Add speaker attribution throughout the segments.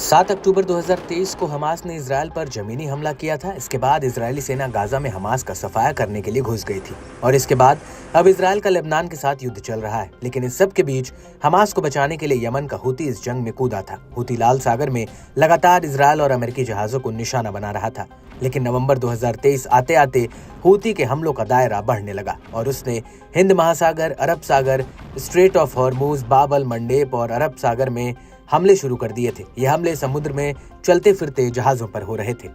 Speaker 1: 7 अक्टूबर 2023 को हमास ने इजरायल पर जमीनी हमला किया था। इसके बाद इजरायली सेना गाजा में हमास का सफाया करने के लिए घुस गई थी और इसके बाद अब इजरायल का लेबनान के साथ युद्ध चल रहा है। लेकिन इस सब के बीच हमास को बचाने के लिए यमन का हूती इस जंग में कूदा था। हूती लाल सागर में लगातार इजरायल और अमेरिकी जहाजों को निशाना बना रहा था। लेकिन नवंबर 2023 आते आते हूती के हमलों का दायरा बढ़ने लगा और उसने हिंद महासागर, अरब सागर, स्ट्रेट ऑफ हॉर्मुज, बाब-अल मंडेब और अरब सागर में हमले शुरू कर दिए थे। ये हमले समुद्र में चलते फिरते जहाजों पर हो रहे थे।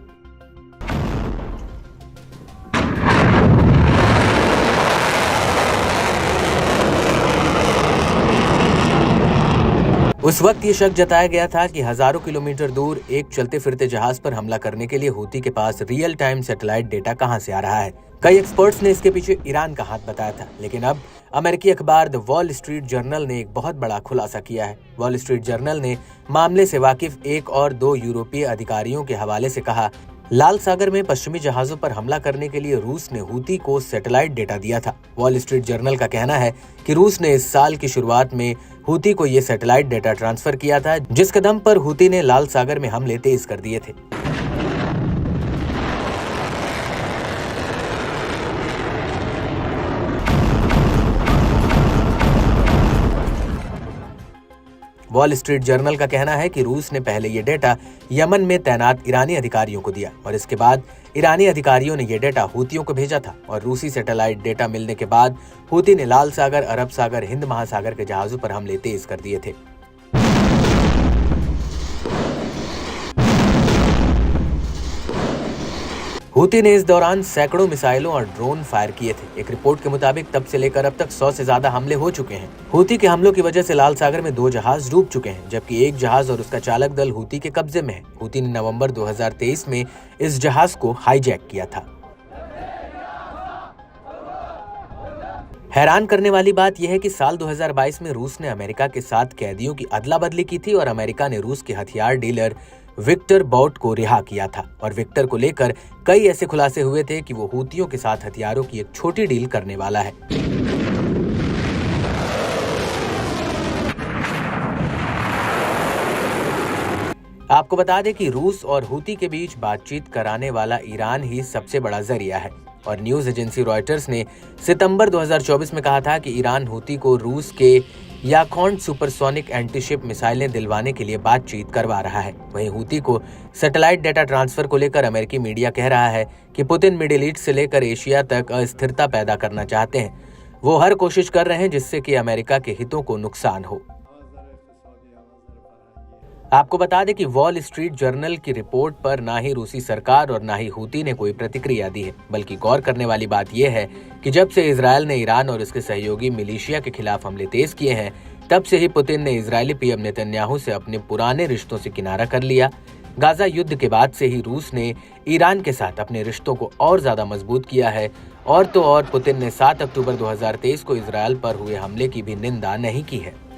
Speaker 1: उस वक्त ये शक जताया गया था कि हजारों किलोमीटर दूर एक चलते फिरते जहाज पर हमला करने के लिए हूती के पास रियल टाइम सैटेलाइट डेटा कहां से आ रहा है। कई एक्सपर्ट्स ने इसके पीछे ईरान का हाथ बताया था, लेकिन अब अमेरिकी अखबार द वॉल स्ट्रीट जर्नल ने एक बहुत बड़ा खुलासा किया है। वॉल स्ट्रीट जर्नल ने मामले से वाकिफ एक और दो यूरोपीय अधिकारियों के हवाले से कहा, लाल सागर में पश्चिमी जहाजों पर हमला करने के लिए रूस ने हूती को सैटेलाइट डेटा दिया था। वॉल स्ट्रीट जर्नल का कहना है कि रूस ने इस साल की शुरुआत में हूती को ये सैटेलाइट डेटा ट्रांसफर किया था, जिस कदम पर हूती ने लाल सागर में हमले तेज कर दिए थे। वॉल स्ट्रीट जर्नल का कहना है कि रूस ने पहले ये डेटा यमन में तैनात ईरानी अधिकारियों को दिया और इसके बाद ईरानी अधिकारियों ने ये डेटा हूतियों को भेजा था और रूसी सैटेलाइट डेटा मिलने के बाद हूती ने लाल सागर, अरब सागर, हिंद महासागर के जहाजों पर हमले तेज कर दिए थे। हूती ने इस दौरान सैकड़ों मिसाइलों और ड्रोन फायर किए थे। एक रिपोर्ट के मुताबिक तब से लेकर अब तक 100 से ज्यादा हमले हो चुके हैं। हूती के हमलों की वजह से लाल सागर में 2 जहाज डूब चुके हैं, जबकि एक जहाज और उसका चालक दल हूती के कब्जे में है। हूती ने नवंबर 2023 में इस जहाज को हाईजैक किया था। हैरान करने वाली बात यह है कि साल 2022 में रूस ने अमेरिका के साथ कैदियों की अदला बदली की थी और अमेरिका ने रूस के हथियार डीलर विक्टर बॉट को रिहा किया था और विक्टर को लेकर कई ऐसे खुलासे हुए थे कि वो हूतियों के साथ हथियारों की एक छोटी डील करने वाला है। आपको बता दें कि रूस और हूती के बीच बातचीत कराने वाला ईरान ही सबसे बड़ा जरिया है और न्यूज एजेंसी रॉयटर्स ने सितंबर 2024 में कहा था कि ईरान हूती को रूस के याकॉन्ड सुपरसोनिक एंटीशिप मिसाइलें दिलवाने के लिए बातचीत करवा रहा है। वहीं हूती को सैटेलाइट डेटा ट्रांसफर को लेकर अमेरिकी मीडिया कह रहा है कि पुतिन मिडिल ईस्ट से लेकर एशिया तक अस्थिरता पैदा करना चाहते हैं। वो हर कोशिश कर रहे हैं जिससे कि अमेरिका के हितों को नुकसान हो। आपको बता दें कि वॉल स्ट्रीट जर्नल की रिपोर्ट पर ना ही रूसी सरकार और ना ही हूती ने कोई प्रतिक्रिया दी है, बल्कि गौर करने वाली बात यह है कि जब से इजरायल ने ईरान और इसके सहयोगी मिलिशिया के खिलाफ हमले तेज किए हैं, तब से ही पुतिन ने इजरायली पीएम नेतन्याहू से अपने पुराने रिश्तों से किनारा कर लिया। गाजा युद्ध के बाद से ही रूस ने ईरान के साथ अपने रिश्तों को और ज्यादा मजबूत किया है और तो और पुतिन ने 7 अक्टूबर 2023 को इजरायल पर हुए हमले की भी निंदा नहीं की है।